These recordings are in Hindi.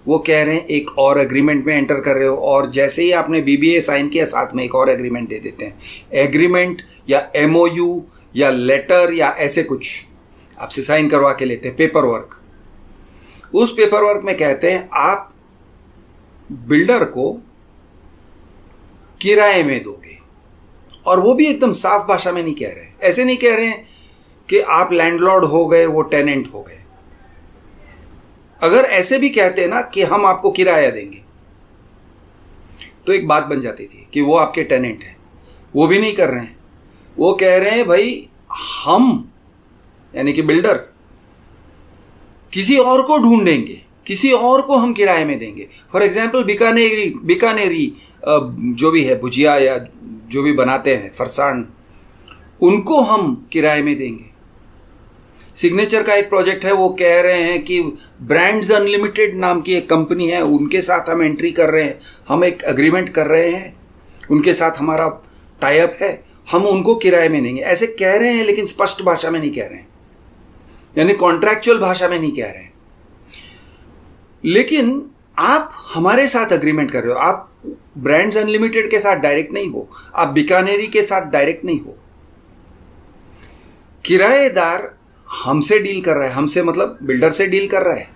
वो कह रहे हैं एक और एग्रीमेंट में एंटर कर रहे हो, और जैसे ही आपने बीबीए साइन किया साथ में एक और एग्रीमेंट दे देते हैं। एग्रीमेंट या एमओयू या लेटर या ऐसे कुछ आपसे साइन करवा के लेते हैं, पेपर वर्क। उस पेपर वर्क में कहते हैं आप बिल्डर को किराए में दोगे, और वो भी एकदम साफ भाषा में नहीं कह रहे हैं। ऐसे नहीं कह रहे हैं कि आप लैंडलॉर्ड हो गए, वो टेनेंट हो गए। अगर ऐसे भी कहते हैं ना कि हम आपको किराया देंगे, तो एक बात बन जाती थी कि वो आपके टेनेंट हैं। वो भी नहीं कर रहे हैं, वो कह रहे हैं भाई हम यानी कि बिल्डर किसी और को ढूंढेंगे, किसी और को हम किराए में देंगे। फॉर एग्जाम्पल बीकानेरी जो भी है भुजिया या जो भी बनाते हैं फरसान, उनको हम किराए में देंगे। सिग्नेचर का एक प्रोजेक्ट है, वो कह रहे हैं कि ब्रांड्स अनलिमिटेड नाम की एक कंपनी है, उनके साथ हम एंट्री कर रहे हैं, हम एक एग्रीमेंट कर रहे हैं, उनके साथ हमारा टाई अप है, हम उनको किराए में देंगे। ऐसे कह रहे हैं लेकिन स्पष्ट भाषा में नहीं कह रहे हैं, यानी कॉन्ट्रैक्चुअल भाषा में नहीं कह रहे हैं। लेकिन आप हमारे साथ एग्रीमेंट कर रहे हो, आप ब्रांड्स अनलिमिटेड के साथ डायरेक्ट नहीं हो, आप बीकानेरी के साथ डायरेक्ट नहीं हो। किराएदार हमसे डील कर रहा है, हमसे मतलब बिल्डर से डील कर रहा है,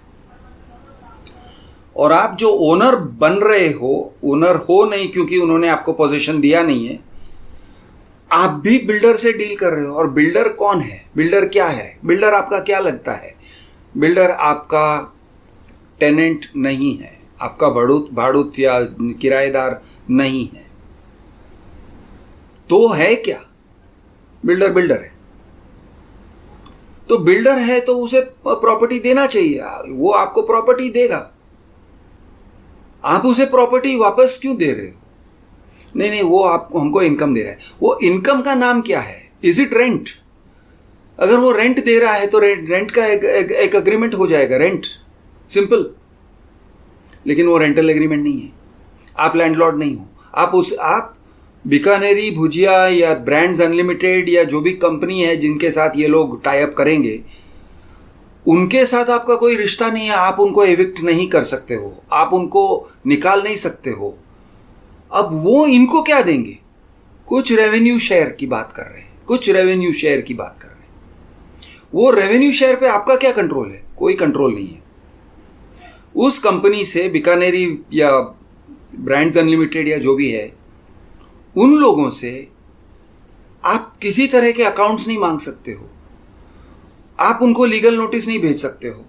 और आप जो ओनर बन रहे हो, ओनर हो नहीं क्योंकि उन्होंने आपको पोजीशन दिया नहीं है, आप भी बिल्डर से डील कर रहे हो। और बिल्डर कौन है, बिल्डर क्या है, बिल्डर आपका क्या लगता है? बिल्डर आपका टेनेंट नहीं है, आपका भाड़ूत या किराएदार नहीं है। तो है क्या? बिल्डर बिल्डर है। तो बिल्डर है तो उसे प्रॉपर्टी देना चाहिए, वो आपको प्रॉपर्टी देगा। आप उसे प्रॉपर्टी वापस क्यों दे रहे हो? नहीं, वो आपको हमको इनकम दे रहा है। वो इनकम का नाम क्या है? Is it rent? अगर वो रेंट दे रहा है तो रेंट का एक एग्रीमेंट हो जाएगा, रेंट, सिंपल। लेकिन वो रेंटल एग्रीमेंट नहीं है, आप लैंडलॉर्ड नहीं हो। आप बीकानेरी भुजिया या ब्रांड्स अनलिमिटेड या जो भी कंपनी है जिनके साथ ये लोग टाई अप करेंगे, उनके साथ आपका कोई रिश्ता नहीं है। आप उनको एविक्ट नहीं कर सकते हो, आप उनको निकाल नहीं सकते हो। अब वो इनको क्या देंगे? कुछ रेवेन्यू शेयर की बात कर रहे हैं, कुछ रेवेन्यू शेयर की बात कर रहे हैं। वो रेवेन्यू शेयर पे आपका क्या कंट्रोल है? कोई कंट्रोल नहीं है। उस कंपनी से, बीकानेरी या ब्रांड्स अनलिमिटेड या जो भी है, उन लोगों से आप किसी तरह के अकाउंट्स नहीं मांग सकते हो, आप उनको लीगल नोटिस नहीं भेज सकते हो,